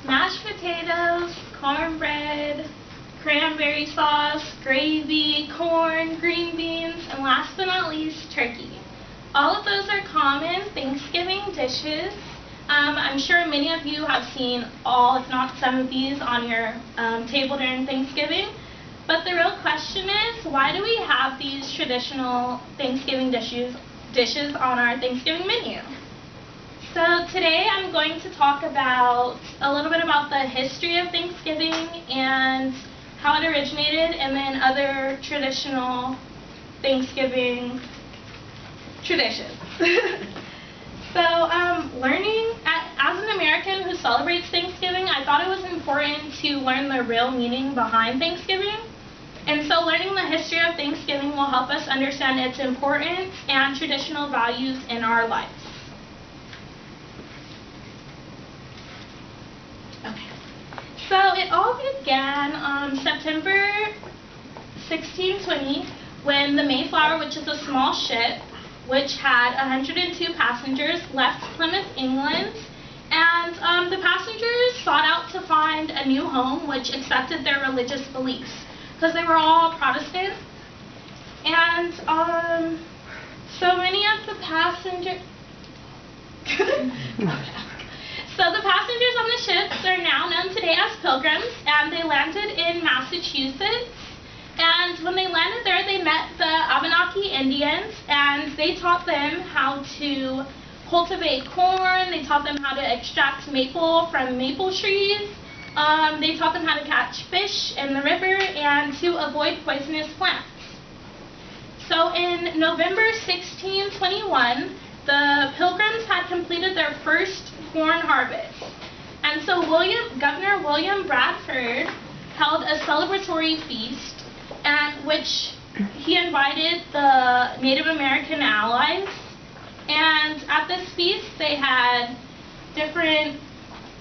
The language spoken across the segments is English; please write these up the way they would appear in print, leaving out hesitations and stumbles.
mashed potatoes, cornbread, cranberry sauce, gravy, corn, green beans, and last but not least, turkey. All of those are common Thanksgiving dishes. I'm sure many of you have seen all, if not some of these, on your table during Thanksgiving. But the real question is, why do we have these traditional Thanksgiving dishes on our Thanksgiving menu? So today I'm going to talk about a little bit about the history of Thanksgiving and how it originated, and then other traditional Thanksgiving traditions. So learning, as an American who celebrates Thanksgiving, I thought it was important to learn the real meaning behind Thanksgiving. And so learning the history of Thanksgiving will help us understand its importance and traditional values in our lives. Okay. So it all began on September 1620 when the Mayflower, which is a small ship, which had 102 passengers, left Plymouth, England, and the passengers sought out to find a new home which accepted their religious beliefs, because they were all Protestant. And so many of the passengers So the passengers on the ships are now known today as Pilgrims, and they landed in Massachusetts. And when they landed there, they met the Abenaki Indians, and they taught them how to cultivate corn. They taught them how to extract maple from maple trees. They taught them how to catch fish in the river and to avoid poisonous plants. So in November 1621, the Pilgrims had completed their first corn harvest. And so Governor William Bradford held a celebratory feast, and which he invited the Native American allies. And at this feast, they had different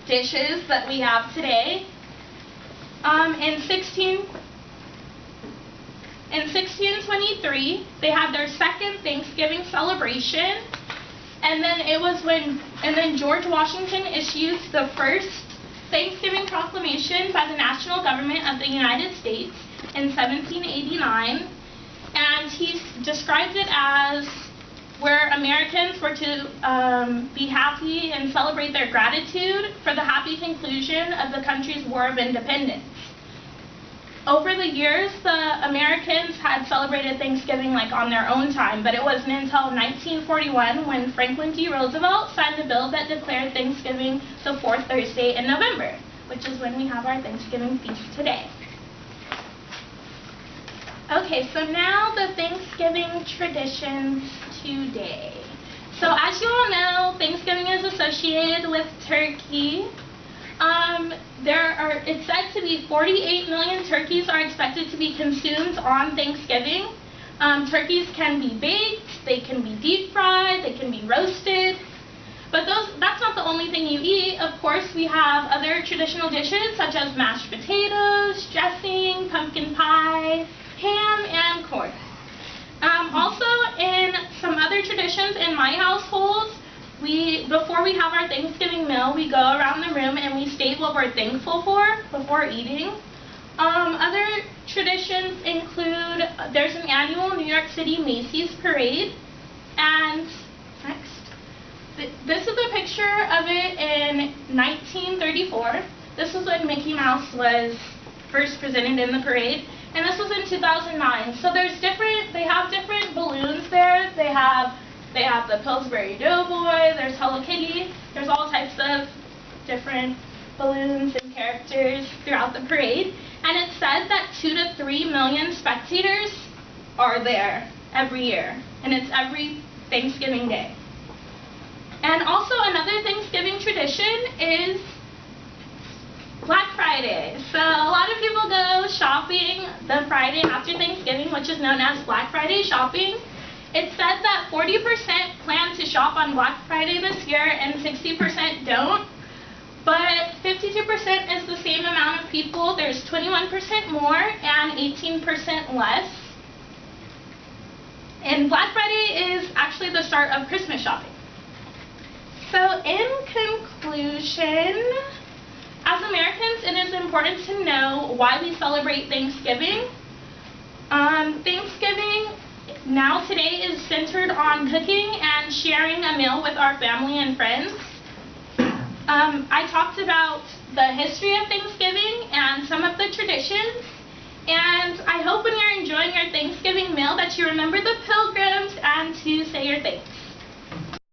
dishes that we have today. In 1623, they had their second Thanksgiving celebration. And then George Washington issued the first Thanksgiving proclamation by the national government of the United States in 1789, and he described it as where Americans were to be happy and celebrate their gratitude for the happy conclusion of the country's War of Independence. Over the years, the Americans had celebrated Thanksgiving on their own time, but it wasn't until 1941 when Franklin D. Roosevelt signed the bill that declared Thanksgiving the fourth Thursday in November, which is when we have our Thanksgiving feast today. Okay, so now the Thanksgiving traditions today. So as you all know, Thanksgiving is associated with turkey. It's said to be 48 million turkeys are expected to be consumed on Thanksgiving. Turkeys can be baked, they can be deep fried, they can be roasted. But that's not the only thing you eat. Of course, we have other traditional dishes such as mashed potatoes, dressing, pumpkin pie, ham, and corn. Also, in some other traditions in my household, before we have our Thanksgiving meal, we go around the room and we state what we're thankful for before eating. Other traditions include, there's an annual New York City Macy's parade, and next. This is a picture of it in 1934. This was when Mickey Mouse was first presented in the parade, and this was in 2009. So they have different balloons there. They have the Pillsbury Doughboy, there's Hello Kitty, there's all types of different balloons and characters throughout the parade. And it's said that 2 to 3 million spectators are there every year, and it's every Thanksgiving Day. And also another Thanksgiving tradition is Black Friday. So a lot of people go shopping the Friday after Thanksgiving, which is known as Black Friday shopping. It's said that 40% plan to shop on Black Friday this year and 60% don't. But 52% is the same amount of people. There's 21% more and 18% less. And Black Friday is actually the start of Christmas shopping. So in conclusion, as it is important to know why we celebrate Thanksgiving. Thanksgiving now today is centered on cooking and sharing a meal with our family and friends. I talked about the history of Thanksgiving and some of the traditions, and I hope when you're enjoying your Thanksgiving meal that you remember the Pilgrims and to say your thanks.